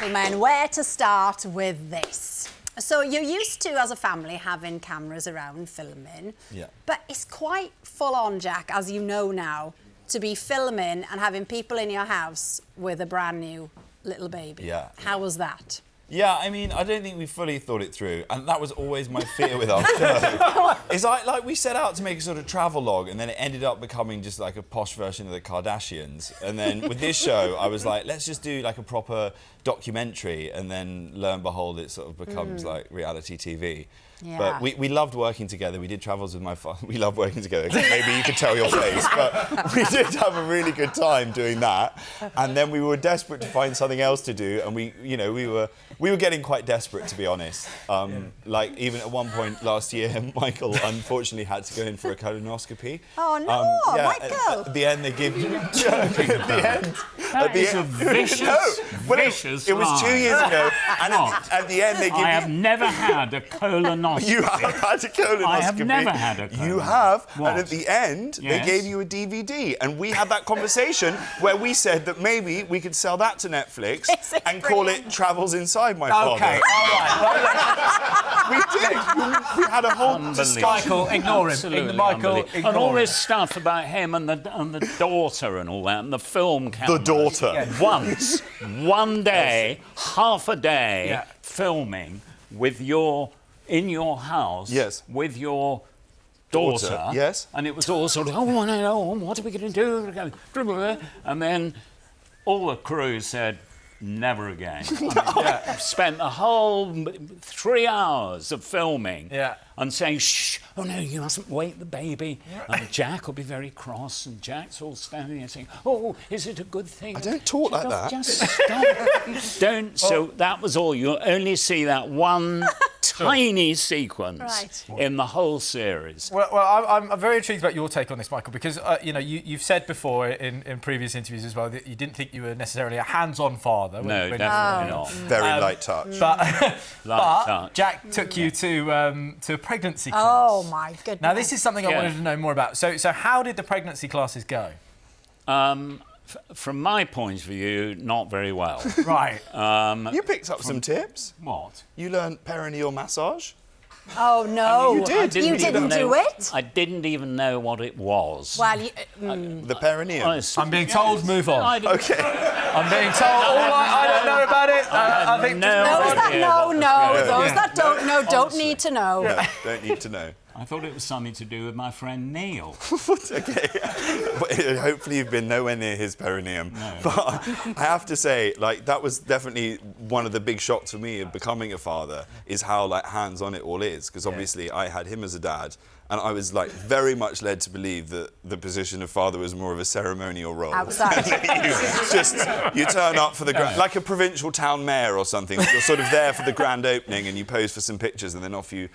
Men, where to start with this? So you're used to, as a family, having cameras around filming. Yeah. But it's quite full on, Jack, as you know now, to be filming and having people in your house with a brand new little baby. Yeah. How was that? Yeah, I mean, I don't think we fully thought it through, and that was always my fear with our show. It's like we set out to make a sort of travel log, and then it ended up becoming just like a posh version of the Kardashians. And then with this show, I was like, let's just do like a proper documentary, and then lo and behold, it sort of becomes like reality TV. Yeah. But we loved working together. We did travels with my father. We loved working together. Maybe you could tell your face, but we did have a really good time doing that. And then we were desperate to find something else to do, and we were getting quite desperate, to be honest. Like even at one point last year, Michael unfortunately had to go in for a colonoscopy. Oh no, yeah, Michael! At the end, they give you. At the end, vicious, vicious it was 2 years ago, and at the end they give you. I have never had a colonoscopy. You have had a colonoscopy. I have never had a colonoscopy. You have, What? and at the end, they Yes. gave you a DVD, and we had that conversation where we said that maybe we could sell that to Netflix and call it Travels Inside My Father. Okay, all right. We did. We had a whole discussion. Michael, ignore him. Absolutely Michael, unbelievable. ignore And all him. this stuff about him and the daughter and all that, and the film camera. The daughter. Once, one day, half a day, Yeah. filming with in your house Yes. with your daughter. Yes. And it was all sort of, oh, no, what are we going to do? And then all the crew said, never again. Spent the whole 3 hours of filming and saying, shh, oh no, you mustn't wake the baby. And Jack will be very cross, and Jack's all standing there saying, oh, is it a good thing? I don't talk like that. Just stop. Don't. So that was all. You'll only see that one tiny sequence in the whole series. Well, I'm very intrigued about your take on this, Michael, because you've said before in previous interviews as well that you didn't think you were necessarily a hands-on father. No, definitely not. Very light touch. But Jack took you to a pregnancy class. Oh my goodness! Now this is something I wanted to know more about. So how did the pregnancy classes go? From my point of view, not very well. Right. You picked up some tips. What? You learned perineal massage. Oh no! You did. You didn't do it? I didn't even know what it was. Well, The perineum. Honestly, I'm being told move on. Okay. I'm being told I don't know about it. I think no those that idea know, what was know. going on. Those that don't know, don't need to know. No, don't need to know. I thought it was something to do with my friend Neil. Okay. Hopefully you've been nowhere near his perineum. No. But I have to say, like, that was definitely one of the big shocks for me of becoming a father, is how, like, hands-on it all is. Because obviously I had him as a dad, and I was, like, very much led to believe that the position of father was more of a ceremonial role. Outside. you turn up for the like a provincial town mayor or something. You're sort of there for the grand opening, and you pose for some pictures, and then off you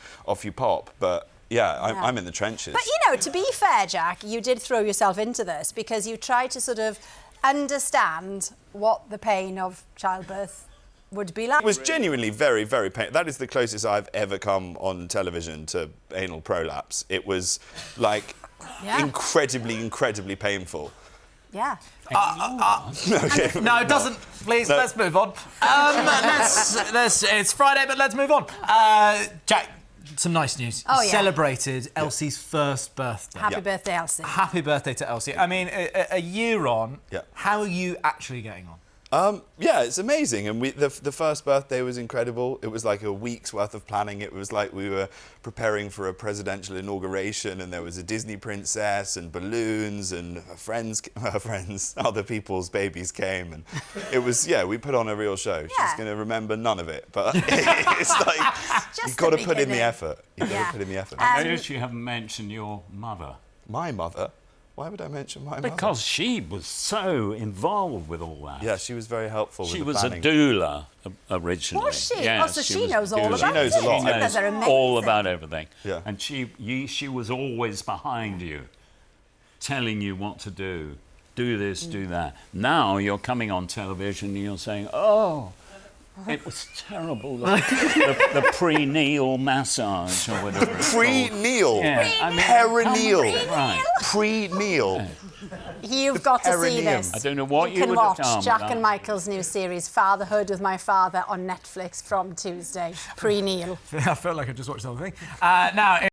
pop. But yeah, I'm in the trenches. But, you know, to be fair, Jack, you did throw yourself into this because you tried to sort of understand what the pain of childbirth would be like. It was genuinely very, very painful. That is the closest I've ever come on television to anal prolapse. It was, like, incredibly, incredibly painful. Yeah. Okay. No, it doesn't. Please, let's move on. It's Friday, but let's move on. Jack, some nice news. Oh, You yeah. celebrated Elsie's first birthday. Happy birthday, Elsie. Happy birthday to Elsie. I mean, a year on, how are you actually getting on? Yeah, it's amazing. And the first birthday was incredible. It was like a week's worth of planning. It was like we were preparing for a presidential inauguration, and there was a Disney princess and balloons, and her friends, other people's babies came. And it was, we put on a real show. She's going to remember none of it. But it's like, you've got to put in the effort. You've got to put in the effort. I notice you haven't mentioned your mother. My mother? Why would I mention my mother? Because she was so involved with all that. Yeah, she was very helpful with She the was planning. a doula originally. Was she? Yes, So she was knows a all doula. about She knows a lot. She knows They're amazing. all about everything. Yeah. And she was always behind you, telling you what to do. Do this, do that. Now you're coming on television and you're saying, oh, It was terrible. The pre-kneel massage or whatever. Pre-kneel. Yeah, I mean, perineal. Right. Pre-kneel. You've got to see perineum. this. I don't know what you can would have watch done with Jack that. and Michael's new series, Fatherhood with My Father, on Netflix from Tuesday. Pre-Neil. I felt like I just watched the whole thing. Now.